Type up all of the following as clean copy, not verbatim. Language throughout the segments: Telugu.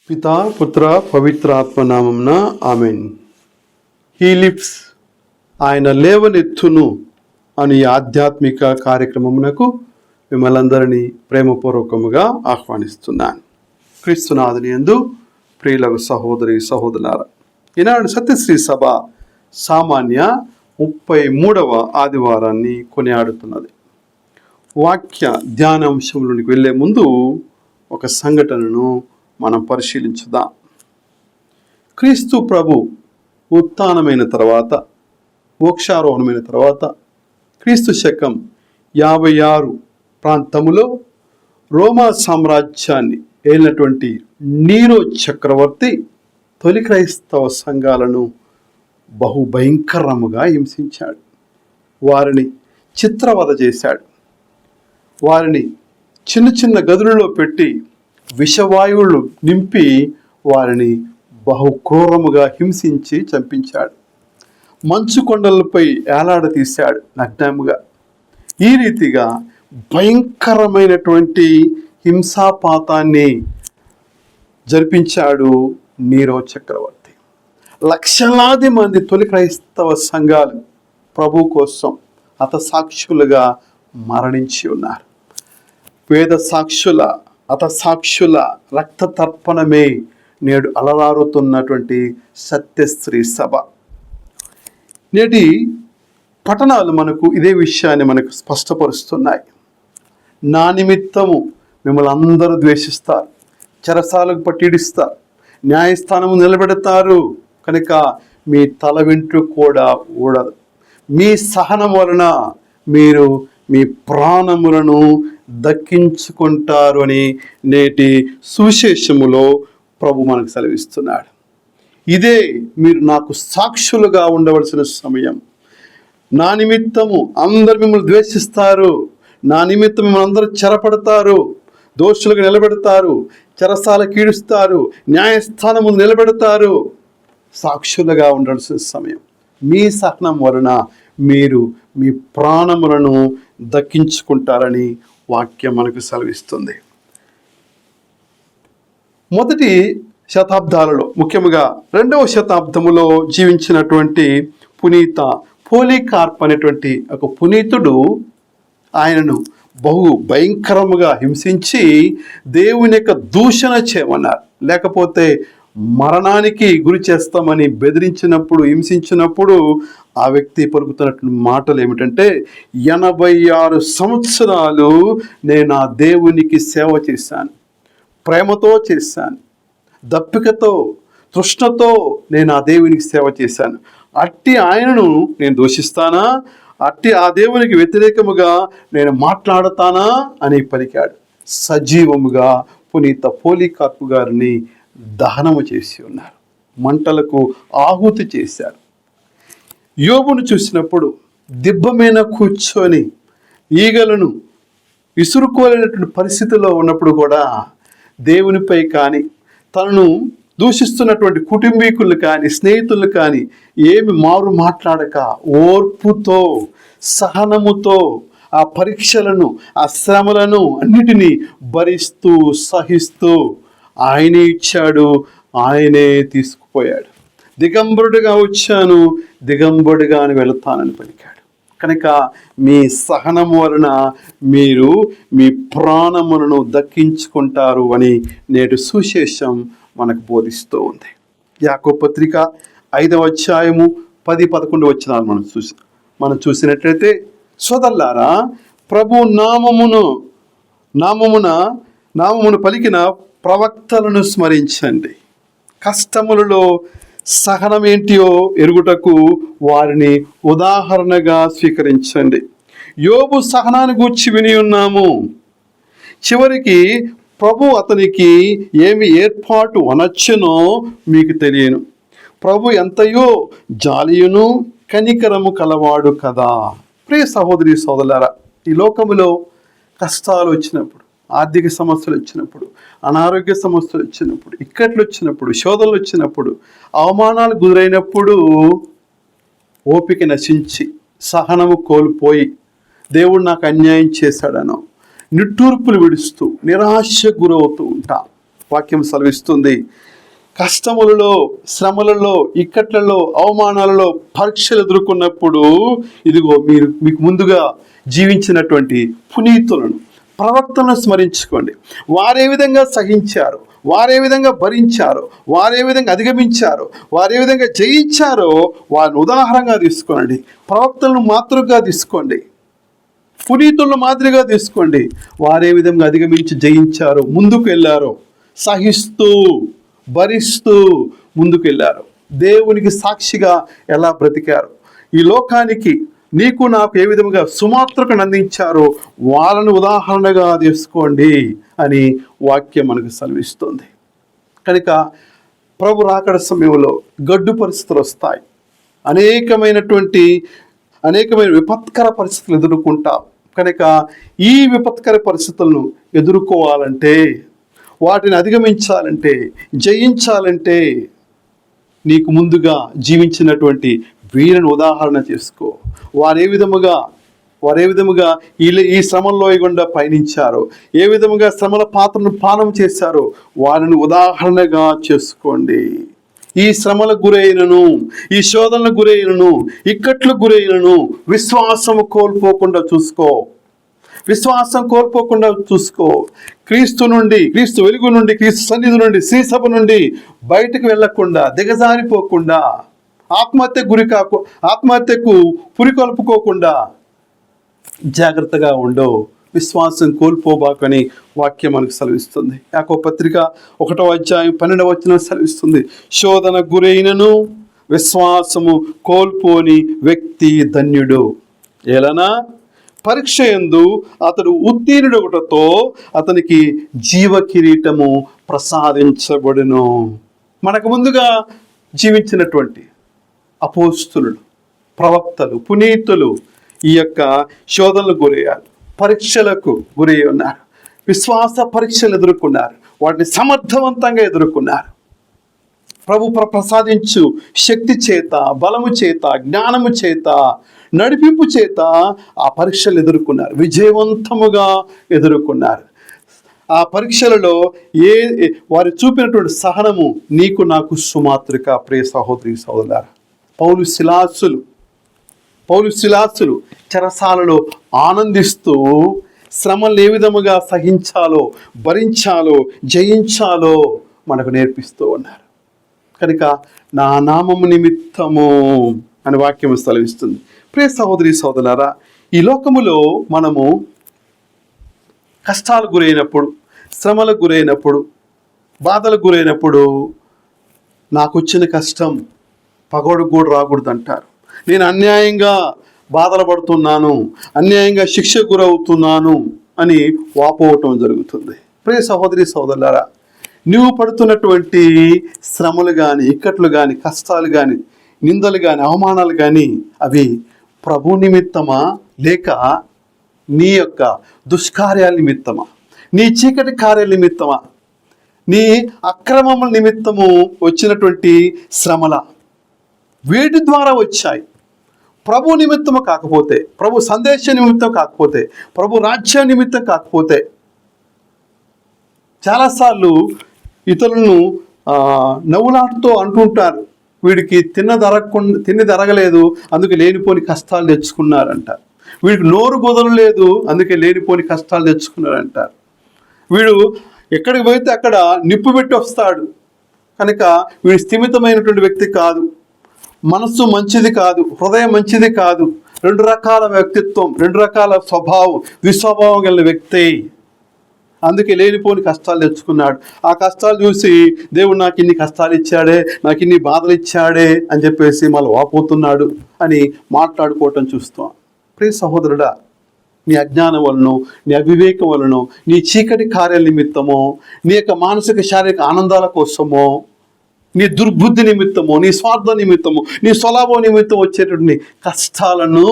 పితా పుత్ర పవిత్ర ఆత్మనామంన ఆమెన్. హీ లిఫ్ట్స్, ఆయన లేవనెత్తును అని ఆధ్యాత్మిక కార్యక్రమమునకు మిమ్మల్ని అందరినీ ప్రేమపూర్వకముగా ఆహ్వానిస్తున్నాను. క్రీస్తునాథుని యందు ప్రియులకు సహోదరి సహోదరులారా, ఈనాడు సత్యశ్రీ సభ సామాన్య 33వ ఆదివారాన్ని కొనియాడుతున్నది. వాక్య ధ్యానాంశంలోనికి వెళ్ళే ముందు ఒక సంఘటనను మనం పరిశీలించుదాం. క్రీస్తు ప్రభు ఉత్థానమైన తర్వాత, మోక్షారోహణమైన తర్వాత క్రీస్తు శకం 56 ప్రాంతములో రోమా సామ్రాజ్యాన్ని ఏలినటువంటి నీరో చక్రవర్తి తొలి క్రైస్తవ సంఘాలను బహుభయంకరముగా హింసించాడు. వారిని చిత్రవధ చేశాడు. వారిని చిన్న చిన్న గదులలో పెట్టి విషవాయువులు నింపి వారిని బహు క్రూరముగా హింసించి చంపించాడు. మంచు కొండలపై ఏలాడదీశాడు నగ్నముగా. ఈ రీతిగా భయంకరమైనటువంటి హింసాపాతాన్ని జరిపించాడు నీరో చక్రవర్తి. లక్షలాది మంది తొలి క్రైస్తవ సంఘాలు ప్రభు కోసం హతసాక్షులుగా మరణించి ఉన్నారు. వేద సాక్షుల హతసాక్షుల రక్త తర్పణమే నేడు అలరారుతున్నటువంటి సత్యశ్రీ సభ. నేటి పఠనాలు మనకు ఇదే విషయాన్ని మనకు స్పష్టపరుస్తున్నాయి. నా నిమిత్తము మిమ్మల్ని అందరూ ద్వేషిస్తారు, చెరసాలకు పట్టిడిస్తారు, న్యాయస్థానము నిలబెడతారు, కనుక మీ తల వెంట్రుక కూడా ఊడదు. మీ సహనం వలన మీరు మీ ప్రాణములను దక్కించుకుంటారు అని నేటి సువిశేషములో ప్రభు మనకు సెలవిస్తున్నాడు. ఇదే మీరు నాకు సాక్షులుగా ఉండవలసిన సమయం. నా నిమిత్తము అందరు మిమ్మల్ని ద్వేషిస్తారు, నా నిమిత్తం మిమ్మల్ని అందరూ చెరపడతారు, దోషులుగా నిలబెడతారు, చెరసాలకు ఈడుస్తారు, న్యాయస్థానము నిలబెడతారు. సాక్షులుగా ఉండవలసిన సమయం. మీ సహనం వలన మీరు మీ ప్రాణములను దక్కించుకుంటారని వాక్యం మనకు సెలవిస్తుంది. మొదటి శతాబ్దాలలో, ముఖ్యంగా 2వ శతాబ్దములో జీవించినటువంటి పునీత పోలీకార్ప్ అనేటువంటి ఒక పునీతుడు ఆయనను బహు భయంకరముగా హింసించి దేవుని యొక్క దూషణ చేయమన్నారు. లేకపోతే మరణానికి గురి చేస్తామని బెదిరించినప్పుడు, హింసించినప్పుడు ఆ వ్యక్తి పలుకుతున్నటువంటి మాటలు ఏమిటంటే, 86 సంవత్సరాలు నేను ఆ దేవునికి సేవ చేశాను, ప్రేమతో చేశాను, దప్పికతో తృష్ణతో నేను ఆ దేవునికి సేవ చేశాను. అట్టి ఆయనను నేను దూషిస్తానా? అట్టి ఆ దేవునికి వ్యతిరేకముగా నేను మాట్లాడతానా అని పలికాడు. సజీవముగా పునీత పోలీకార్ప్ గారిని దహనము చేసి ఉన్నారు, మంటలకు ఆహుతి చేశారు. యోబును చూసినప్పుడు దిబ్బ మీద కూర్చొని ఈగలను విసురుకోలేనటువంటి పరిస్థితిలో ఉన్నప్పుడు కూడా దేవునిపై కానీ, తనను దూషిస్తున్నటువంటి కుటుంబీకులు కానీ, స్నేహితులు కానీ ఏమి మారు మాట్లాడక ఓర్పుతో, సహనముతో ఆ పరీక్షలను, ఆ శ్రమలను అన్నిటినీ భరిస్తూ సహిస్తూ ఆయనే ఇచ్చాడు, ఆయనే తీసుకుపోయాడు. దిగంబరుడిగా వచ్చాను, దిగంబరుడిగాని వెళుతానని పలికాడు. కనుక మీ సహనం వలన మీరు మీ ప్రాణములను దక్కించుకుంటారు అని నేటి సువిశేషం మనకు బోధిస్తూ ఉంది. యాకోబు పత్రిక 5వ అధ్యాయము 10-11 వచనాలు మనం చూసినట్లయితే, సోదరులారా, ప్రభు నామమున పలికిన ప్రవక్తలను స్మరించండి. కష్టములలో సహనం ఏంటియో ఎరుగుటకు వారిని ఉదాహరణగా స్వీకరించండి. యోబు సహనాన్ని గూర్చి విని ఉన్నాము. చివరికి ప్రభు అతనికి ఏమి ఏర్పాటు అనొచ్చునో మీకు తెలియను. ప్రభు ఎంతయో జాలియును కనికరము కలవాడు కదా. ప్రియ సహోదరి సోదరులారా, ఈ లోకములో కష్టాలు వచ్చినప్పుడు, ఆర్థిక సమస్యలు వచ్చినప్పుడు, అనారోగ్య సమస్యలు వచ్చినప్పుడు, ఇక్కట్లు వచ్చినప్పుడు, శోధనలు వచ్చినప్పుడు, అవమానాలు గురైనప్పుడు ఓపిక నశించి సహనము కోల్పోయి దేవుడు నాకు అన్యాయం చేశాడనో నిట్టూర్పులు విడుస్తూ నిరాశ గురవుతూ ఉంటాం. వాక్యం సెలవిస్తుంది. కష్టములలో, శ్రమలలో, ఇక్కట్లలో, అవమానాలలో, పరీక్షలు ఎదుర్కొన్నప్పుడు ఇదిగో మీకు ముందుగా జీవించినటువంటి పునీతులను, ప్రవక్తలను స్మరించుకోండి. వారే విధంగా సహించారు, వారే విధంగా భరించారు, వారే విధంగా అధిగమించారు, వారే విధంగా జయించారో వారిని ఉదాహరణగా తీసుకోండి. ప్రవక్తలను మాతృగా తీసుకోండి, పునీతులను మాదిరిగా తీసుకోండి. వారే విధంగా అధిగమించి జయించారు, ముందుకు వెళ్ళారు, సహిస్తూ భరిస్తూ ముందుకు వెళ్ళారు. దేవునికి సాక్షిగా ఎలా బ్రతికారు, ఈ లోకానికి నీకు నాకు ఏ విధముగా సుమాత్రకు అందించారో వాళ్ళను ఉదాహరణగా తీసుకోండి అని వాక్యం మనకు సెలవిస్తుంది. కనుక ప్రభు రాకడ సమయంలో గడ్డు పరిస్థితులు వస్తాయి, అనేకమైన విపత్కర పరిస్థితులు ఎదుర్కొంటాం. కనుక ఈ విపత్కర పరిస్థితులను ఎదుర్కోవాలంటే, వాటిని అధిగమించాలంటే, జయించాలంటే నీకు ముందుగా జీవించినటువంటి వీరిని ఉదాహరణ చేసుకో. వారే విధముగా ఈ శ్రమల్లో గుండా పయనించారో, ఏ విధముగా శ్రమల పాత్రను పానం చేశారో వారిని ఉదాహరణగా చేసుకోండి. ఈ శ్రమలకు గురైనను, ఈ శోధనలకు గురైనను, ఇక్కట్లకు గురైనను విశ్వాసము కోల్పోకుండా చూసుకో. క్రీస్తు వెలుగు నుండి, క్రీస్తు సన్నిధి నుండి, శ్రీసభ నుండి బయటకు వెళ్లకుండా, దిగజారిపోకుండా, ఆత్మహత్యకు పురికొల్పుకోకుండా జాగ్రత్తగా ఉండో. విశ్వాసం కోల్పోబాకని వాక్యం మనకు సెలవిస్తుంది. యాకోబు పత్రిక 1వ అధ్యాయం 12వ వచనం సెలవిస్తుంది, శోధన గురైనను విశ్వాసము కోల్పోని వ్యక్తి ధన్యుడు. ఎలనా పరీక్ష యందు అతడు ఉత్తీర్ణుడొకటతో అతనికి జీవ కిరీటము ప్రసాదించబడును. మనకు ముందుగా జీవించినటువంటి అపోస్తులు, ప్రవక్తలు, పునీతులు ఈ యొక్క శోధనలకు గురయ్యారు, పరీక్షలకు గురై ఉన్నారు, విశ్వాస పరీక్షలు ఎదుర్కొన్నారు, వాటిని సమర్థవంతంగా ఎదుర్కొన్నారు. ప్రభు ప్రసాదించు శక్తి చేత, బలము చేత, జ్ఞానము చేత, నడిపింపు చేత ఆ పరీక్షలు ఎదుర్కొన్నారు, విజయవంతముగా ఎదుర్కొన్నారు. ఆ పరీక్షలలో వారు చూపినటువంటి సహనము నీకు నాకు సుమాత్రిక. ప్రియ సహోదరి సహోదరులారా, పౌలు శిలాసులు చెరసాలలో ఆనందిస్తూ శ్రమలు ఏ విధముగా సహించాలో, భరించాలో, జయించాలో మనకు నేర్పిస్తూ ఉన్నారు. కనుక నా నామము నిమిత్తము అని వాక్యం సెలవిస్తుంది. ప్రియ సహోదరి సహోదరులారా, ఈ లోకములో మనము కష్టాలకు గురైనప్పుడు, శ్రమలకు గురైనప్పుడు, బాధలకు గురైనప్పుడు నాకు వచ్చిన కష్టం పగోడు కూడా రాకూడదు అంటారు. నేను అన్యాయంగా బాధలు పడుతున్నాను, అన్యాయంగా శిక్షకు గురవుతున్నాను అని వాపోవటం జరుగుతుంది. ప్రియ సహోదరి సహోదరులారా, నువ్వు పడుతున్నటువంటి శ్రమలు కానీ, ఇక్కట్లు కానీ, కష్టాలు కానీ, నిందలు కానీ, అవమానాలు కానీ అవి ప్రభు నిమిత్తమా, లేక నీ యొక్క దుష్కార్యాల నిమిత్తమా, నీ చీకటి కార్యాల నిమిత్తమా, నీ అక్రమముల నిమిత్తము వచ్చినటువంటి శ్రమల? వీటి ద్వారా వచ్చాయి. ప్రభు నిమిత్తము కాకపోతే, ప్రభు సందేశ నిమిత్తం కాకపోతే, ప్రభు రాజ్య నిమిత్తం కాకపోతే, చాలాసార్లు ఇతరులను నవ్వులాటతో అంటుంటారు, వీడికి తిని తరగలేదు అందుకే లేనిపోని కష్టాలు తెచ్చుకున్నారంటారు. వీడికి నోరు కుదరలేదు అందుకే లేనిపోని కష్టాలు తెచ్చుకున్నారంటారు. వీడు ఎక్కడికి పోతే అక్కడ నిప్పు పెట్టి వస్తాడు కనుక వీడు స్థిమితమైనటువంటి వ్యక్తి కాదు, మనస్సు మంచిది కాదు, హృదయం మంచిది కాదు, 2 రకాల వ్యక్తిత్వం, 2 రకాల స్వభావం, విస్వభావం కలిగిన వ్యక్తి. అందుకే లేనిపోని కష్టాలు తెచ్చుకున్నాడు. ఆ కష్టాలు చూసి దేవుడు నాకు ఇన్ని కష్టాలు ఇచ్చాడే, నాకు ఇన్ని బాధలు ఇచ్చాడే అని చెప్పేసి మళ్ళీ వాపోతున్నాడు అని మాట్లాడుకోవటం చూస్తాం. ప్రియ సహోదరుడా, నీ అజ్ఞానం వలనో, నీ అవివేకం వలనో, నీ చీకటి కార్యాల నిమిత్తమో, నీ యొక్క మానసిక శారీరక ఆనందాల కోసమో, నీ దుర్బుద్ధి నిమిత్తమో, నీ స్వార్థ నిమిత్తమో, నీ స్వలాభం నిమిత్తం వచ్చేటువంటి కష్టాలను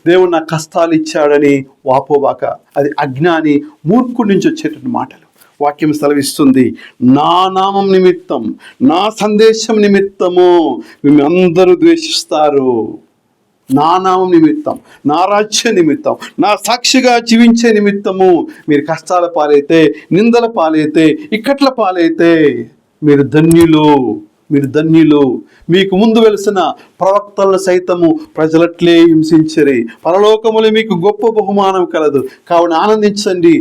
దేవుడు నాకు కష్టాలు ఇచ్చాడని వాపోవాక. అది అజ్ఞాని, మూర్ఖుడి నుంచి వచ్చేటువంటి మాటలు. వాక్యం సెలవిస్తుంది, నా నామం నిమిత్తం, నా సందేశం నిమిత్తము మిమ్మల్ని అందరూ ద్వేషిస్తారు. నా నామం నిమిత్తం, నా రాజ్య నిమిత్తం, నా సాక్షిగా జీవించే నిమిత్తము మీరు కష్టాల పాలైతే, నిందల పాలైతే, ఇక్కట్ల పాలైతే మీరు ధన్యులు, మీరు ధన్యులు. మీకు ముందు వెలిసిన ప్రవక్తలను సైతము ప్రజలట్లే హింసించరి, పరలోకములు మీకు గొప్ప బహుమానం కలదు, కావున ఆనందించండి,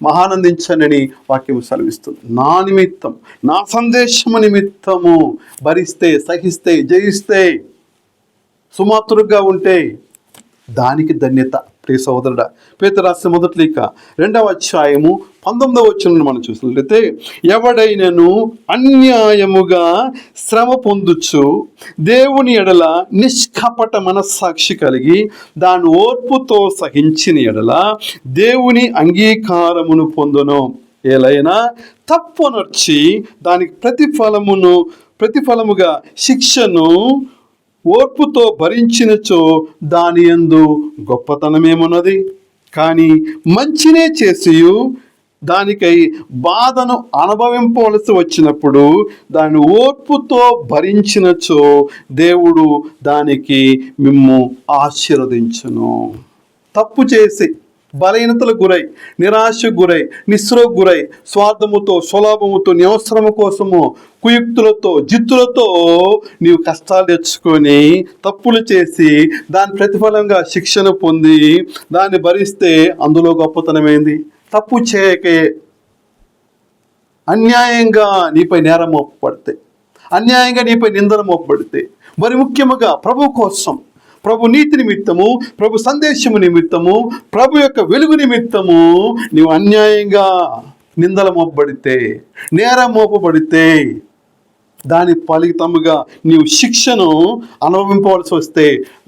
మహానందించండి అని వాక్యము సెలవిస్తుంది. నా నిమిత్తం, నా సందేశము నిమిత్తము భరిస్తే, సహిస్తే, జయిస్తే, సుమాతురుగా ఉంటే దానికి ధన్యత. ప్రియ సహోదరుడా, పేతురు రాసిన మొదటి లేఖ 2వ అధ్యాయము 19వ వచనం మనం చూసినట్లయితే, ఎవడైనను అన్యాయముగా శ్రమ పొందుచు దేవుని ఎడల నిష్కపట మనస్సాక్షి కలిగి దాని ఓర్పుతో సహించిన ఎడల దేవుని అంగీకారమును పొందును. ఏలైనా తప్పునర్చి దానికి ప్రతిఫలముగా శిక్షను ఓర్పుతో భరించినచో దాని యందు గొప్పతనమేమున్నది? కానీ మంచినే చేసి దానికై బాధను అనుభవింపవలసి వచ్చినప్పుడు దాన్ని ఓర్పుతో భరించినచో దేవుడు దానికి మిమ్ము ఆశీర్వదించును. తప్పు చేసి బలహీనతలకు గురై, నిరాశకు గురై, నిస్సృహకు గురై, స్వార్థముతో, స్వలాభముతో, నివసరము కోసము, కుయుక్తులతో, జిత్తులతో నీవు కష్టాలు తెచ్చుకొని తప్పులు చేసి దాని ప్రతిఫలంగా శిక్షణ పొంది దాన్ని భరిస్తే అందులో గొప్పతనమైంది. తప్పు చేయకే అన్యాయంగా నీపై నేరం మోపబడితే, అన్యాయంగా నీపై నిందన మోపబడితే, మరి ముఖ్యముగా ప్రభు కోసం, ప్రభు నీతి నిమిత్తము, ప్రభు సందేశము నిమిత్తము, ప్రభు యొక్క వెలుగు నిమిత్తము నీవు అన్యాయంగా నిందల మోపబడితే, నేరం మోపబడితే దాని ఫలితముగా నీవు శిక్షను అనుభవింపవలసి వస్తే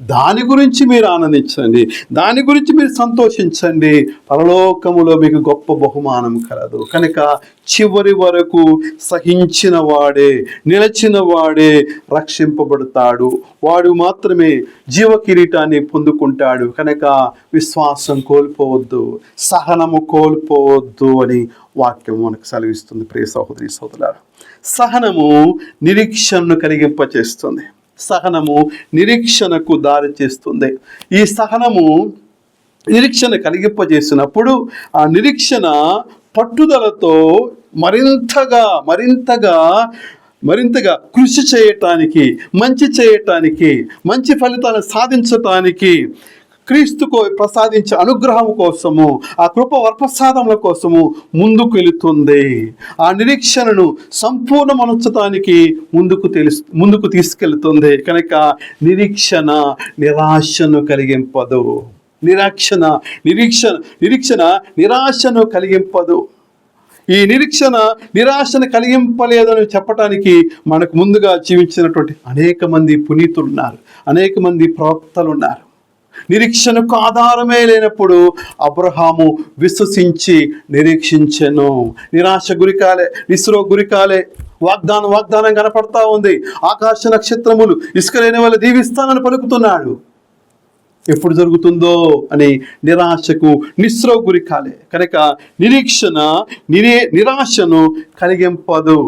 దాని గురించి మీరు ఆనందించండి, దాని గురించి మీరు సంతోషించండి. పరలోకములో మీకు గొప్ప బహుమానం కలదు. కనుక చివరి వరకు సహించిన వాడే, నిలిచిన వాడే రక్షింపబడతాడు. వాడు మాత్రమే జీవ కిరీటాన్ని పొందుకుంటాడు. కనుక విశ్వాసం కోల్పోవద్దు, సహనము కోల్పోవద్దు అని వాక్యం మనకు సెలవిస్తుంది. ప్రియ సహోదరి సహోదరులారా, సహనము నిరీక్షణను కలిగింపచేస్తుంది. సహనము నిరీక్షణకు దారి చేస్తుంది. ఈ సహనము నిరీక్షణ కలిగింపజేసినప్పుడు ఆ నిరీక్షణ పట్టుదలతో మరింతగా కృషి చేయటానికి, మంచి చేయటానికి, మంచి ఫలితాలను సాధించటానికి, క్రీస్తుకు ప్రసాదించే అనుగ్రహం కోసము, ఆ కృప వరప్రసాదముల కోసము ముందుకు వెళుతుంది. ఆ నిరీక్షణను సంపూర్ణమనర్చడానికి ముందుకు తీసుకెళ్తుంది. కనుక నిరీక్షణ నిరాశను కలిగింపదు. నిరీక్షణ నిరాశను కలిగింపదు. ఈ నిరాశను కలిగింపలేదని చెప్పటానికి మనకు ముందుగా జీవించినటువంటి అనేక మంది పునీతులు ఉన్నారు, అనేక మంది ప్రవక్తలు ఉన్నారు. నిరీక్షణకు ఆధారమే లేనప్పుడు అబ్రహాము విశ్వసించి నిరీక్షించెను. నిరాశ గురికాలే, నిస్సృహ గురికాలే, వాగ్దానం కనపడతా ఉంది. ఆకాశ నక్షత్రములు ఇసుక లేని వాళ్ళు దీవిస్తానని పలుకుతున్నాడు. ఎప్పుడు జరుగుతుందో అని నిరాశకు, నిస్సృహ గురికాలే. కనుక నిరాశను కలిగింపదు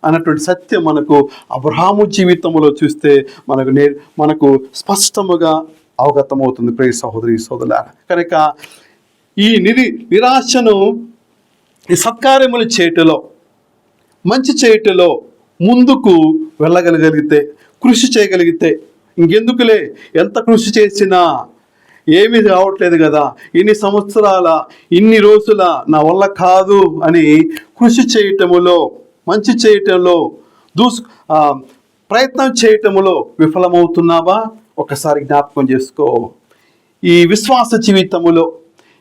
అన్నటువంటి సత్యం మనకు అబ్రహాము జీవితంలో చూస్తే మనకు స్పష్టముగా అవగతమవుతుంది. ప్రియ సహోదరి సోదరులారా, కనుక ఈ నిరాశను ఈ సత్కార్యములు చేయటంలో, మంచి చేయటంలో ముందుకు వెళ్ళగలిగితే, కృషి చేయగలిగితే, ఇంకెందుకులే ఎంత కృషి చేసినా ఏమీ రావట్లేదు కదా, ఇన్ని సంవత్సరాల, ఇన్ని రోజుల నా వల్ల కాదు అని కృషి చేయటములో, మంచి చేయటంలో, ప్రయత్నం చేయటములో విఫలమవుతున్నావా? ఒకసారి జ్ఞాపకం చేసుకో. ఈ విశ్వాస జీవితములో,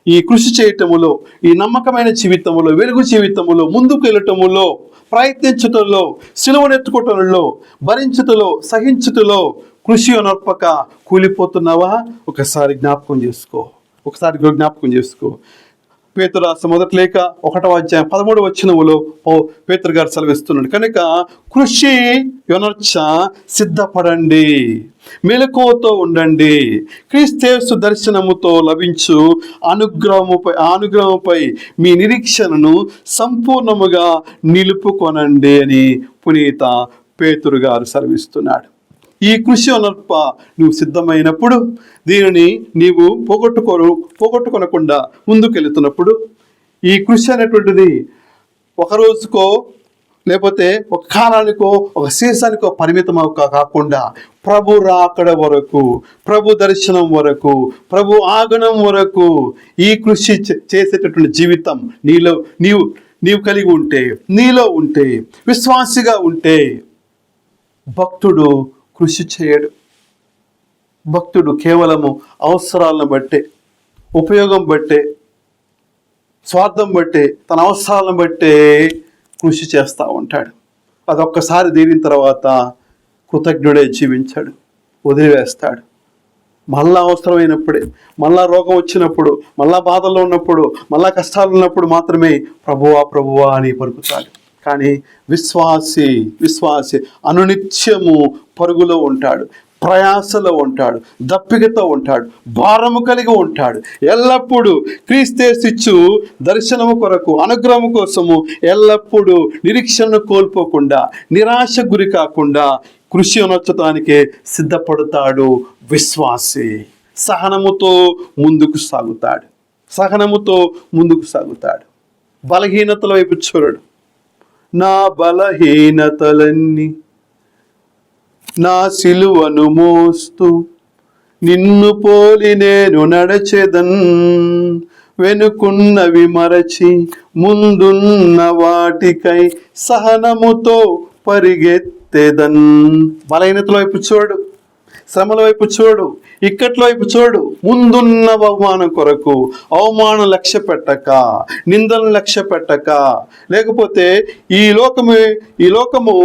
ఈ కృషి చేయటములో, ఈ నమ్మకమైన జీవితములో, వెలుగు జీవితములో, ముందుకు వెళ్ళటములో, ప్రయత్నించటంలో, సిలువనెత్తుకోవటంలో, భరించుటలో, సహించుటలో కృషి అనర్పక కూలిపోతున్నావా? ఒకసారి జ్ఞాపకం చేసుకో. పేతురు రాసిన మొదటి లేఖ 1వ అధ్యాయం 13వ వచనములో పేతురు గారు సెలవిస్తున్నాడు. కనుక కృషి యొనర్చ సిద్ధపడండి, మెలకువతో ఉండండి, క్రీస్తు దర్శనముతో లభించు అనుగ్రహముపై మీ నిరీక్షణను సంపూర్ణముగా నిలుపుకొనండి అని పునీత పేతురు గారు సెలవిస్తున్నాడు. ఈ కృషి అనర్ప నువ్వు సిద్ధమైనప్పుడు, దీనిని నీవు పోగొట్టుకొనకుండా ముందుకెళ్తున్నప్పుడు, ఈ కృషి అనేటువంటిది ఒక రోజుకో లేకపోతే ఒక కాలానికో ఒక సీజన్కో పరిమితం కాకుండా ప్రభు రాకడ వరకు, ప్రభు దర్శనం వరకు, ప్రభు ఆగమనం వరకు ఈ కృషి చేసేటటువంటి జీవితం నీవు కలిగి ఉంటే, నీలో ఉంటే, విశ్వాసిగా ఉంటే, భక్తుడు కృషి చేయడు. భక్తుడు కేవలము అవసరాలను బట్టే, ఉపయోగం బట్టే, స్వార్థం బట్టే, తన అవసరాలను బట్టే కృషి చేస్తూ ఉంటాడు. అదొక్కసారి తీరిన తర్వాత కృతజ్ఞుడే జీవించాడు, వదిలివేస్తాడు. మళ్ళా అవసరమైనప్పుడే, మళ్ళా రోగం వచ్చినప్పుడు, మళ్ళా బాధల్లో ఉన్నప్పుడు, మళ్ళా కష్టాలు ఉన్నప్పుడు మాత్రమే ప్రభువా అని పలుకుతాడు. కానీ విశ్వాసి అనునిత్యము పరుగులో ఉంటాడు, ప్రయాసలో ఉంటాడు, దప్పికతో ఉంటాడు, భారము కలిగి ఉంటాడు. ఎల్లప్పుడూ క్రీస్తేసిచ్చు దర్శనము కొరకు, అనుగ్రహము కోసము ఎల్లప్పుడూ నిరీక్షణను కోల్పోకుండా, నిరాశ గురి కాకుండా కృషి అనొచ్చటానికి సిద్ధపడతాడు విశ్వాసి. సహనముతో ముందుకు సాగుతాడు. బలహీనతల వైపు చూడడు. నా బలహీనతలన్నీ నా సిలువను మోస్తూ నిన్ను పోలి నేను నడచెదన్, వెనుకున్నవి మరచి ముందున్న వాటికై సహనముతో పరిగెత్తెదన్. బలహీనతల వైపు చూడు, శ్రమల వైపు చూడు, ఇక్కట్ల వైపు చూడు. ముందున్న బహుమానం కొరకు అవమానం లక్ష్య పెట్టక, నిందలను లక్ష్య పెట్టక, లేకపోతే ఈ లోకము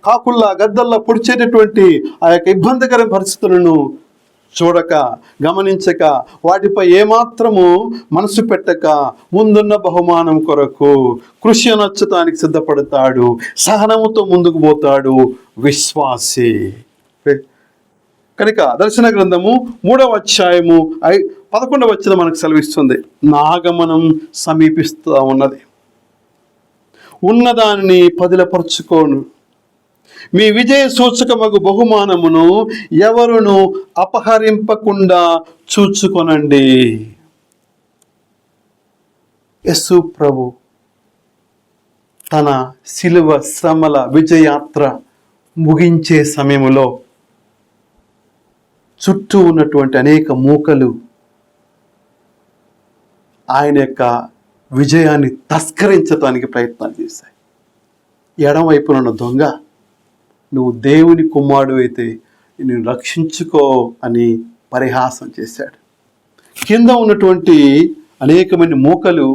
కాకుల్లా గద్దల్లా పొడిచేటటువంటి ఆ యొక్క ఇబ్బందికర పరిస్థితులను చూడక, గమనించక, వాటిపై ఏమాత్రము మనసు పెట్టక, ముందున్న బహుమానం కొరకు కృషి అనొచ్చటానికి సిద్ధపడతాడు. సహనముతో ముందుకు పోతాడు విశ్వాసి. కనుక దర్శన గ్రంథము 3వ అధ్యాయము 11వ వచనం మనకు సెలవిస్తుంది. నా ఆగమనం సమీపిస్తూ ఉన్నది, ఉన్నదానిని పదిలపరుచుకోను, మీ విజయ సూచకమగు బహుమానమును ఎవరును అపహరింపకుండా చూచుకొనండి. యేసు ప్రభు తన శిలువ శ్రమల విజయాత్ర ముగించే సమయములో చుట్టూ ఉన్నటువంటి అనేక మూకలు ఆయన యొక్క విజయాన్ని తస్కరించడానికి ప్రయత్నాలు చేశాయి. ఎడమవైపున ఉన్న దొంగ, నువ్వు దేవుని కుమారుడు అయితే నిన్ను రక్షించుకో అని పరిహాసం చేశాడు. కింద ఉన్నటువంటి అనేకమంది మూకలు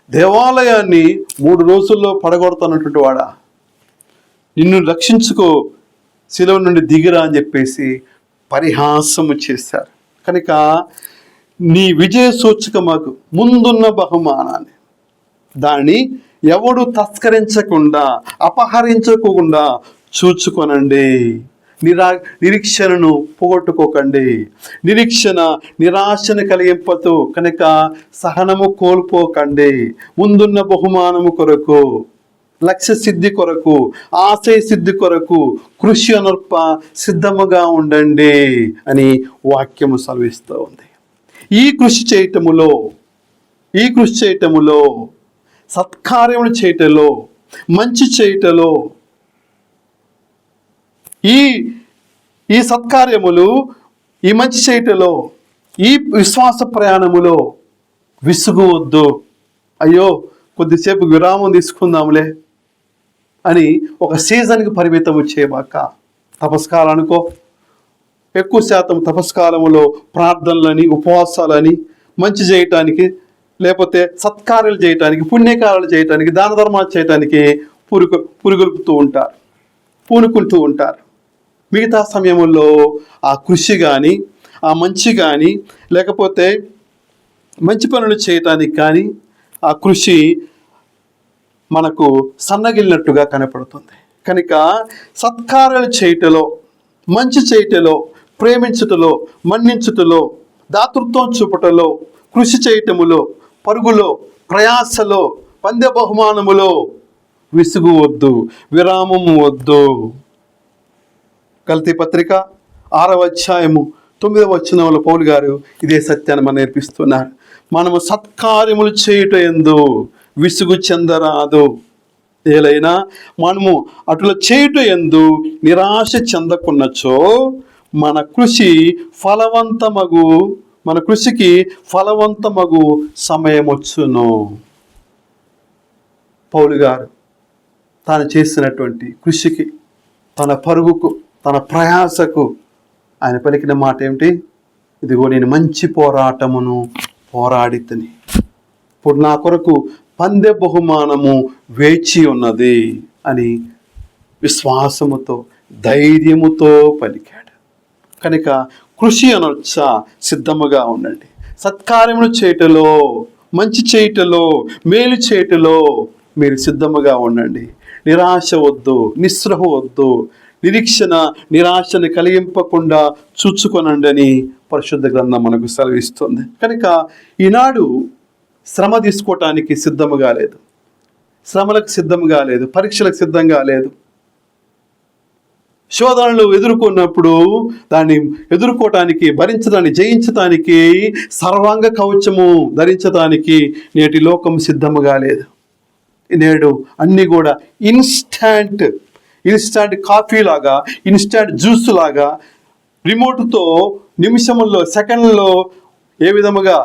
దేవాలయాన్ని 3 రోజుల్లో పడగొడుతున్నటువంటి వాడా, నిన్ను రక్షించుకో, శిలువ నుండి దిగిరా అని చెప్పేసి పరిహాసము చేశారు. కనుక నీ విజయ సూచకమగు ముందున్న బహుమానాన్ని, దాన్ని ఎవడు తస్కరించకుండా, అపహరించకుండా చూచుకొనండి. నిరీక్షణను పోగొట్టుకోకండి. నిరాశను కలిగింపదు. కనుక సహనము కోల్పోకండి. ముందున్న బహుమానము కొరకు, లక్ష్య సిద్ధి కొరకు, ఆశయ సిద్ధి కొరకు కృషి అనర్ప సిద్ధముగా ఉండండి అని వాక్యము సెలవిస్తూ ఉంది. ఈ కృషి చేయటములో సత్కార్యములు చేయటలో, మంచి చేయటలో, ఈ సత్కార్యములు, ఈ మంచి చేయటలో, ఈ విశ్వాస ప్రయాణములో విసుగువద్దు. అయ్యో కొద్దిసేపు విరామం తీసుకుందాంలే అని ఒక సీజన్కి పరిమితం చేయబాక. తపస్కాలానికో, ఎక్కువ శాతం తపస్కాలములో ప్రార్థనలని, ఉపవాసాలని, మంచి చేయటానికి, లేకపోతే సత్కార్యాలు చేయటానికి, పుణ్యకార్యాలు చేయటానికి, దాన ధర్మాలు చేయటానికి పూనుకుంటూ ఉంటారు. మిగతా సమయంలో ఆ కృషి కానీ, ఆ మంచి కానీ, లేకపోతే మంచి పనులు చేయటానికి కానీ ఆ కృషి మనకు సన్నగిలినట్టుగా కనపడుతుంది. కనుక సత్కార్యాలు చేయటలో, మంచి చేయటలో, ప్రేమించుటలో, మన్నించుటలో, దాతృత్వం చూపటలో, కృషి చేయటములో, పరుగులో, ప్రయాసలో, పందె బహుమానములో విసుగు వద్దు, విరామము వద్దు. గలతీ పత్రిక 6వ అధ్యాయము 9వ వచనంలో పౌలు గారు ఇదే సత్యాన్ని మనం నేర్పిస్తున్నారు. మనము సత్కార్యములు చేయుట యందు విసుగు చెందరాదు. ఏలైనా మనము అటుల చేయుట యందు నిరాశ చెందకున్నచో మన కృషికి ఫలవంతమగు సమయం వచ్చును. పౌలు గారు తాను చేసినటువంటి కృషికి, తన పరుగుకు, తన ప్రయాసకు ఆయన పలికిన మాట ఏమిటి? ఇదిగో నేను మంచి పోరాటమును పోరాడితిని, ఇప్పుడు నా కొరకు పందె బహుమానము వేచి ఉన్నది అని విశ్వాసముతో, ధైర్యముతో పలికాడు. కనుక కృషి అనొచ్చా, సిద్ధముగా ఉండండి. సత్కార్యములు చేయటలో, మంచి చేయటలో, మేలు చేయటలో మీరు సిద్ధముగా ఉండండి. నిరాశ వద్దు, నిస్పృహ వద్దు, నిరాశను కలిగింపకుండా చూచుకొనండి అని పరిశుద్ధ గ్రంథం మనకు సెలవిస్తుంది. కనుక ఈనాడు శ్రమ తీసుకోవటానికి సిద్ధముగా లేదు, శ్రమలకు సిద్ధంగా లేదు, పరీక్షలకు సిద్ధంగా లేదు. శోధనలు ఎదుర్కొన్నప్పుడు దాన్ని ఎదుర్కోవటానికి, భరించడానికి, జయించడానికి సర్వాంగ కవచము ధరించడానికి నేటి లోకం సిద్ధముగా లేదు. నేడు అన్నీ కూడా ఇన్స్టాంట్ కాఫీ లాగా, ఇన్స్టాంట్ జ్యూస్ లాగా, రిమోట్తో నిమిషముల్లో, సెకండ్లో ఏ విధముగా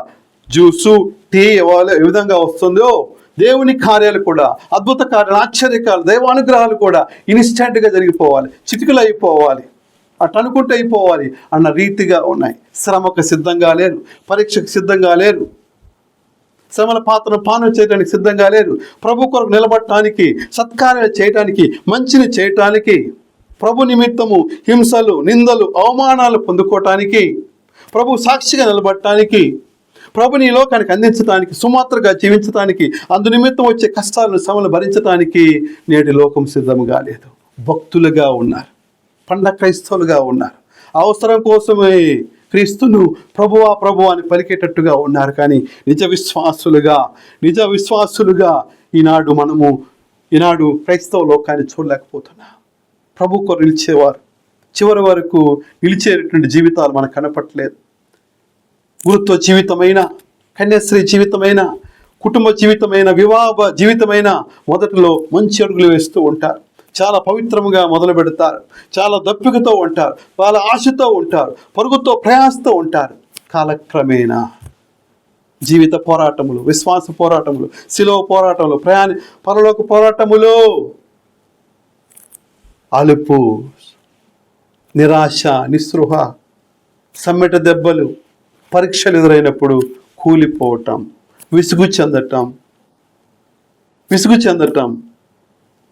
జ్యూసు, టీ ఏ విధంగా వస్తుందో దేవుని కార్యాలు కూడా, అద్భుత కార్యాలు, ఆశ్చర్యకాలు, దైవానుగ్రహాలు కూడా ఇన్స్టాంట్గా జరిగిపోవాలి, చిటికలు అయిపోవాలి, అటు అనుకుంటే అయిపోవాలి అన్న రీతిగా ఉన్నాయి. శ్రమకు సిద్ధంగా లేరు, పరీక్షకు సిద్ధంగా లేరు, శ్రమల పాత్రను పానం చేయడానికి సిద్ధంగా లేరు. ప్రభు కొరకు నిలబడటానికి, సత్కార్యాలు చేయటానికి, మంచిని చేయటానికి, ప్రభు నిమిత్తము హింసలు, నిందలు, అవమానాలు పొందుకోవటానికి, ప్రభు సాక్షిగా నిలబడటానికి, ప్రభుని ఈ లోకానికి అందించడానికి, సుమాత్రగా జీవించడానికి, అందు నిమిత్తం వచ్చే కష్టాలను, శ్రమలు భరించడానికి నేటి లోకం సిద్ధముగా లేదు. భక్తులుగా ఉన్నారు, పండ క్రైస్తవులుగా ఉన్నారు, అవసరం కోసమే క్రీస్తును ప్రభువా ప్రభు అని పలికేటట్టుగా ఉన్నారు. కానీ నిజ విశ్వాసులుగా ఈనాడు క్రైస్తవ లోకాన్ని చూడలేకపోతున్నా. ప్రభు కొరకు నిలిచేవారు, చివరి వరకు నిలిచేటటువంటి జీవితాలు మనకు కనపట్లేదు. గురుత్వ జీవితమైన, కన్యాశ్రీ జీవితమైన, కుటుంబ జీవితమైన, వివాహ జీవితమైన మొదటిలో మంచి అడుగులు వేస్తూ ఉంటారు, చాలా పవిత్రముగా మొదలు పెడతారు, చాలా దప్పికతో ఉంటారు, వాళ్ళ ఆశతో ఉంటారు, పరుగుతో, ప్రయాసతో ఉంటారు. కాలక్రమేణా జీవిత పోరాటములు, విశ్వాస పోరాటములు, శిలువ పోరాటములు, పరలోక పోరాటములు, అలుపు, నిరాశ, నిస్పృహ, సమ్మెట దెబ్బలు, పరీక్షలు ఎదురైనప్పుడు కూలిపోవటం, విసుగు చెందటం,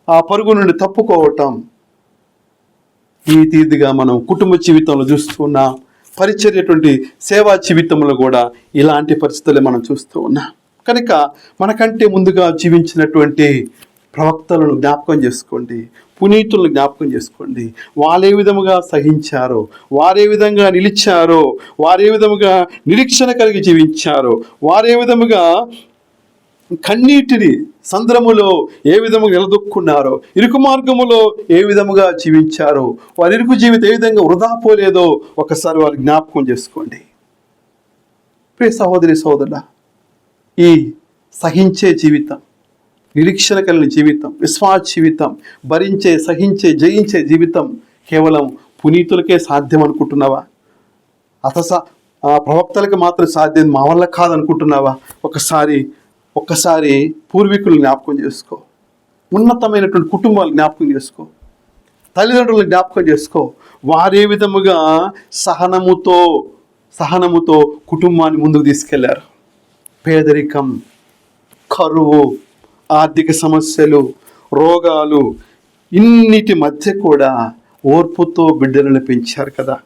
ఆ పరుగు నుండి తప్పుకోవటం, ఈ తీదిగా మనం కుటుంబ జీవితంలో చూస్తున్నాం. పరిచర్యటువంటి సేవా జీవితంలో కూడా ఇలాంటి పరిస్థితులే మనం చూస్తూ ఉన్నాం. కనుక మనకంటే ముందుగా జీవించినటువంటి ప్రవక్తలను జ్ఞాపకం చేసుకోండి, పునీతులను జ్ఞాపకం చేసుకోండి. వారే విధముగా సహించారో, వారే విధంగా నిలిచారో, వారే విధముగా నిరీక్షణ కలిగి జీవించారో, వారే విధముగా కన్నీటిని సంద్రములో ఏ విధముగా నిలదొక్కున్నారో, ఇరుకు మార్గములో ఏ విధముగా జీవించారో, వారి ఇరుకు జీవితం ఏ విధంగా వృధా పోలేదో ఒకసారి వారు జ్ఞాపకం చేసుకోండి. ప్రియ సహోదరి సహోదరుడా, ఈ సహించే జీవితం, నిరీక్షణ కలిగిన జీవితం, విశ్వాస జీవితం, భరించే, సహించే, జయించే జీవితం కేవలం పునీతులకే సాధ్యం అనుకుంటున్నావా? ప్రవక్తలకు మాత్రం సాధ్యం, మా వల్ల కాదనుకుంటున్నావా? ఒక్కసారి పూర్వీకులు జ్ఞాపకం చేసుకో, ఉన్నతమైనటువంటి కుటుంబాలు జ్ఞాపకం చేసుకో, తల్లిదండ్రులను జ్ఞాపకం చేసుకో. వారే విధముగా సహనముతో కుటుంబాన్ని ముందుకు తీసుకెళ్లారు. పేదరికం, కరువు, ఆర్థిక సమస్యలు, రోగాలు, ఇన్నిటి మధ్య కూడా ఓర్పుతో బిడ్డలను పెంచారు కదా.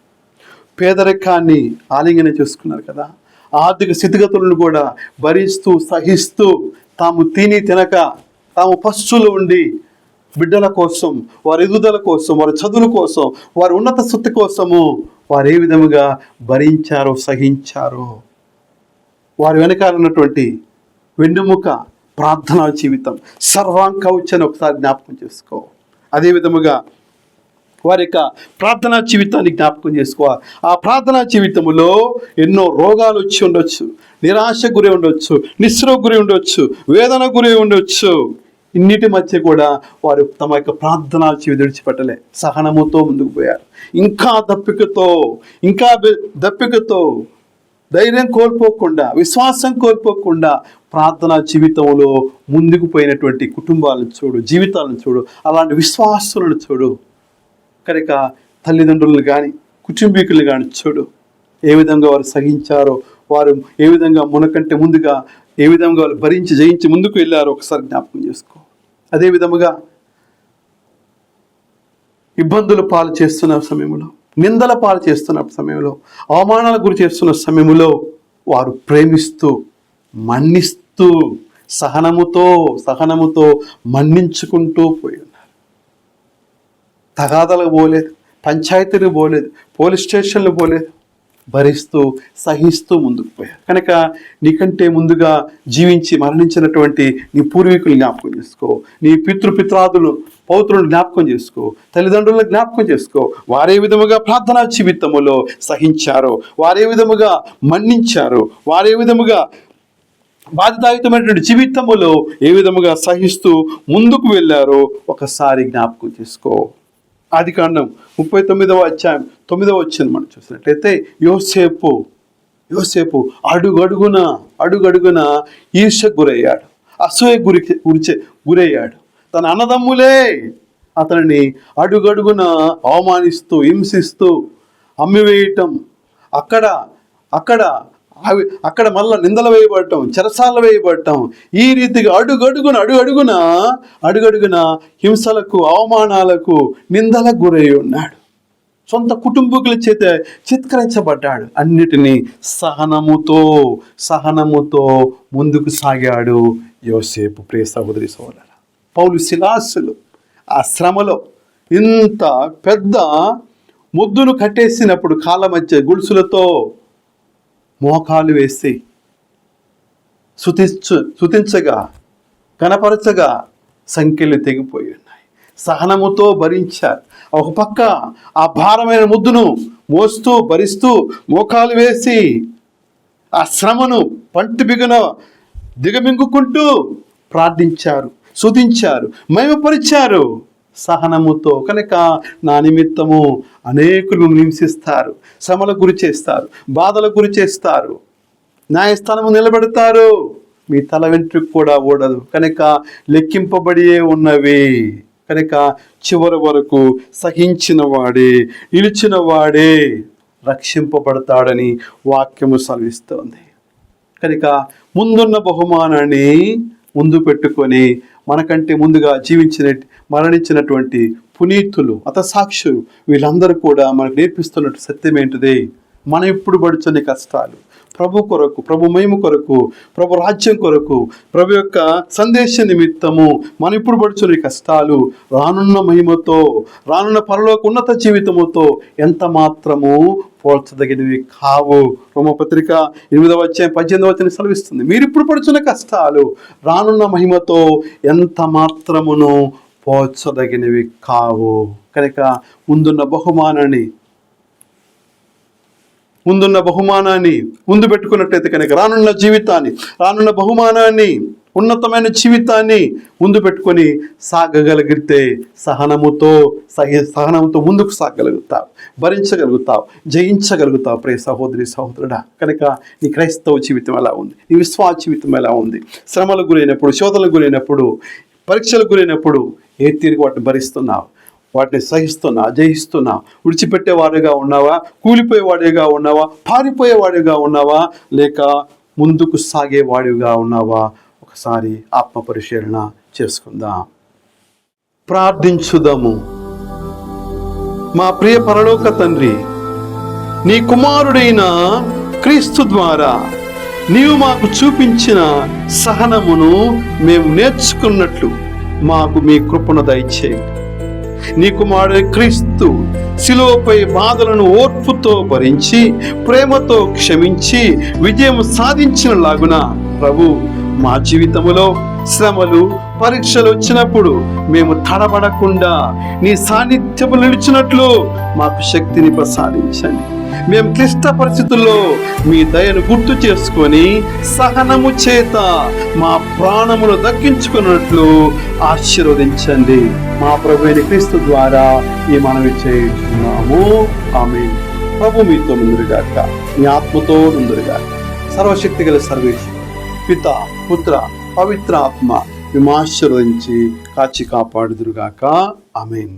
పేదరికాన్ని ఆలింగనం చేసుకున్నారు కదా. ఆర్థిక స్థితిగతులను కూడా భరిస్తూ, సహిస్తూ, తాము తినక, తాము పస్తులు ఉండి బిడ్డల కోసం, వారి ఎదుగుదల కోసం, వారి చదువుల కోసం, వారి ఉన్నత స్థితి కోసము వారు ఏ విధముగా భరించారో, సహించారో. వారి వెనకాల ఉన్నటువంటి వెన్నుముక ప్రార్థనా జీవితం, సర్వాంగ కవచాన్ని ఒకసారి జ్ఞాపకం చేసుకో. అదే విధముగా వారి యొక్క ప్రార్థనా జీవితాన్ని జ్ఞాపకం చేసుకోవాలి. ఆ ప్రార్థనా జీవితంలో ఎన్నో రోగాలు వచ్చి ఉండొచ్చు, నిరాశ గురి ఉండొచ్చు, నిస్సృహ గురి ఉండొచ్చు, వేదన గురి ఉండొచ్చు. ఇన్నిటి మధ్య కూడా వారు తమ యొక్క ప్రార్థనా జీవితం విడిచిపెట్టలే, సహనముతో ముందుకు పోయారు. ఇంకా దప్పికతో ధైర్యం కోల్పోకుండా, విశ్వాసం కోల్పోకుండా ప్రార్థనా జీవితంలో ముందుకు పోయినటువంటి కుటుంబాలను చూడు, జీవితాలను చూడు, అలాంటి విశ్వాసులను చూడు. కనుక తల్లిదండ్రులను కానీ కుటుంబీకులను కానీ చూడు, ఏ విధంగా వారు సహించారో, వారు ఏ విధంగా మనకంటే ముందుగా ఏ విధంగా వాళ్ళు భరించి జయించి ముందుకు వెళ్ళారో ఒకసారి జ్ఞాపకం చేసుకో. అదే విధముగా ఇబ్బందుల పాలు చేస్తున్న సమయంలో, నిందల పాలు చేస్తున్న సమయంలో, అవమానాల గురి చేస్తున్న సమయంలో వారు ప్రేమిస్తూ మన్నిస్తూ సహనముతో మన్నించుకుంటూ పోయి ఉన్నారు. తగాదాలకు పోలేదు, పంచాయతీలకు పోలేదు, పోలీస్ స్టేషన్లు పోలేదు, భరిస్తూ సహిస్తూ ముందుకు పోయారు. కనుక నీకంటే ముందుగా జీవించి మరణించినటువంటి నీ పూర్వీకులు జ్ఞాపకం చేసుకో, నీ పితృపిత్రాదులు పౌత్రులను జ్ఞాపకం చేసుకో, తల్లిదండ్రులను జ్ఞాపకం చేసుకో. వారే విధముగా ప్రార్థనా జీవితములో సహించారో, వారే విధముగా మన్నించారో, వారే విధముగా బాధ్యతాయుతమైనటువంటి జీవితములో ఏ విధముగా సహిస్తూ ముందుకు వెళ్ళారో ఒకసారి జ్ఞాపకం చేసుకో. ఆదికాండం 39వ అధ్యాయం 9వ వచనం మనం చూసినట్లయితే యోసేపు అడుగడుగున ఈర్ష్యకు గురయ్యాడు, అసూయ గురయ్యాడు. తన అన్నదమ్ములే అతనిని అడుగడుగున అవమానిస్తూ, హింసిస్తూ, అమ్మివేయటం, అక్కడ మళ్ళా నిందలు వేయబడటం, చెరసాలు వేయబడటం, ఈ రీతిగా అడుగడుగున హింసలకు, అవమానాలకు, నిందలకు గురై ఉన్నాడు. సొంత కుటుంబీకుల చేత చిత్కరించబడ్డాడు. అన్నిటినీ సహనముతో ముందుకు సాగాడు యోసేపు. ప్రియ సహోదరి సోదరులారా, పౌలు శిలాసులు ఆ శ్రమలో ఇంత పెద్ద ముద్దును కట్టేసినప్పుడు కాళ్ళ మధ్య గొలుసులతో మోకాలు వేసి స్తుతించగా, కనపరచగా సంఖ్యలు తెగిపోయి ఉన్నాయి. సహనముతో భరించారు. ఒక పక్క ఆ భారమైన ముద్దును మోస్తూ భరిస్తూ మోకాలు వేసి ఆ శ్రమను పంటి బిగున దిగమింగుకుంటూ ప్రార్థించారు, స్తుతించారు, మహిమపరిచారు సహనముతో. కనుక నా నిమిత్తము అనేకులు హింసిస్తారు, శ్రమలకు గురి చేస్తారు, బాధలకు గురి చేస్తారు, న్యాయస్థానము నిలబెడతారు, మీ తల వెంట్రుకు కూడా ఓడదు. కనుక లెక్కింపబడియే ఉన్నవి. కనుక చివరి వరకు సహించిన వాడే, నిలిచిన వాడే రక్షింపబడతాడని వాక్యము సెలవిస్తోంది. కనుక ముందున్న బహుమానాన్ని ముందు పెట్టుకొని మనకంటే ముందుగా మరణించినటువంటి పునీతులు, హతసాక్షులు వీళ్ళందరూ కూడా మనకు నేర్పిస్తున్నట్టు సత్యం ఏంటిది? మనం ఇప్పుడు పడుచున్న కష్టాలు ప్రభు కొరకు, ప్రభు మహిమ కొరకు, ప్రభు రాజ్యం కొరకు, ప్రభు యొక్క సందేశ నిమిత్తము మనం ఇప్పుడు పడుచున్న కష్టాలు రానున్న మహిమతో, రానున్న పరలోక ఉన్నత జీవితముతో ఎంత మాత్రము పోల్చదగినవి కావు. రోమపత్రిక 8వ అధ్యాయం 18వ వచనం సెలవిస్తుంది, మీరు ఇప్పుడు పడుచున్న కష్టాలు రానున్న మహిమతో ఎంత మాత్రమును పోల్చదగినవి కావు. కనుక ముందున్న బహుమానాన్ని ముందు పెట్టుకున్నట్టయితే కనుక రానున్న బహుమానాన్ని, ఉన్నతమైన జీవితాన్ని ముందు పెట్టుకొని సాగగలిగితే సహనముతో ముందుకు సాగగలుగుతావు, భరించగలుగుతావు, జయించగలుగుతావు. ప్రియ సహోదరి సహోదరుడా, కనుక నీ క్రైస్తవ జీవితం ఎలా ఉంది? నీ విశ్వాస జీవితం ఎలా ఉంది? శ్రమలకు గురైనప్పుడు, శోధనలకు గురైనప్పుడు, పరీక్షలకు గురైనప్పుడు ఏ తీరుగా వాటిని భరిస్తున్నావు? వాటిని జయిస్తున్నావు? విడిచిపెట్టేవాడిగా ఉన్నావా? కూలిపోయేవాడిగా ఉన్నావా? పారిపోయేవాడిగా ఉన్నావా? లేక ముందుకు సాగేవాడిగా ఉన్నావా? ఒకసారి ఆత్మ పరిశీలన చేసుకుందాం. ప్రార్థించుదాము. మా ప్రియ పరలోక తండ్రి, నీ కుమారుడైన క్రీస్తు ద్వారా నీవు మాకు చూపించిన సహనమును మేము నేర్చుకున్నట్లు మాకు మీ కృపను దయచేయండి. నీ కుమారుడు క్రీస్తు శిలువపై బాధలను ఓర్పుతో భరించి ప్రేమతో క్షమించి విజయం సాధించిన లాగున ప్రభు మా జీవితములో శ్రమలు, పరీక్షలు వచ్చినప్పుడు మేము తడబడకుండా నీ సాన్నిధ్యము నిలిచినట్లు మాకు శక్తిని ప్రసాదించండి. మేము క్లిష్ట పరిస్థితుల్లో మీ దయను గుర్తు చేసుకొని సహనము చేత మా ప్రాణమును దక్కించుకున్నట్లు ఆశీర్వదించండి. మా ప్రభువైన క్రీస్తు ద్వారా ఈ మనవి చేయుచున్నాము. ఆమేన్. ప్రభు మీతో నుందురుగాక, మీ ఆత్మతో నుందురుగాక. సర్వశక్తి గల సర్వేశ్వరుడు పిత, పుత్ర, పవిత్ర ఆత్మ మేము ఆశీర్వదించి కాచి కాపాడుదురుగాక. ఆమేన్.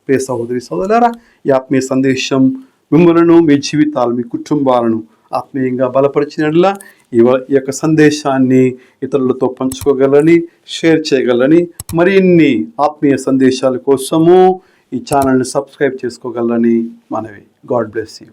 ప్రియ సహోదరి సహోదరులారా, ఈ ఆత్మీయ సందేశం మిమ్మలను, మీ జీవితాలు, మీ కుటుంబాలను ఆత్మీయంగా బలపరిచినట్లా ఈ యొక్క సందేశాన్ని ఇతరులతో పంచుకోగలని, షేర్ చేయగలని, మరిన్ని ఆత్మీయ సందేశాల కోసము ఈ ఛానల్ని సబ్స్క్రైబ్ చేసుకోగలని మనవి. God bless you.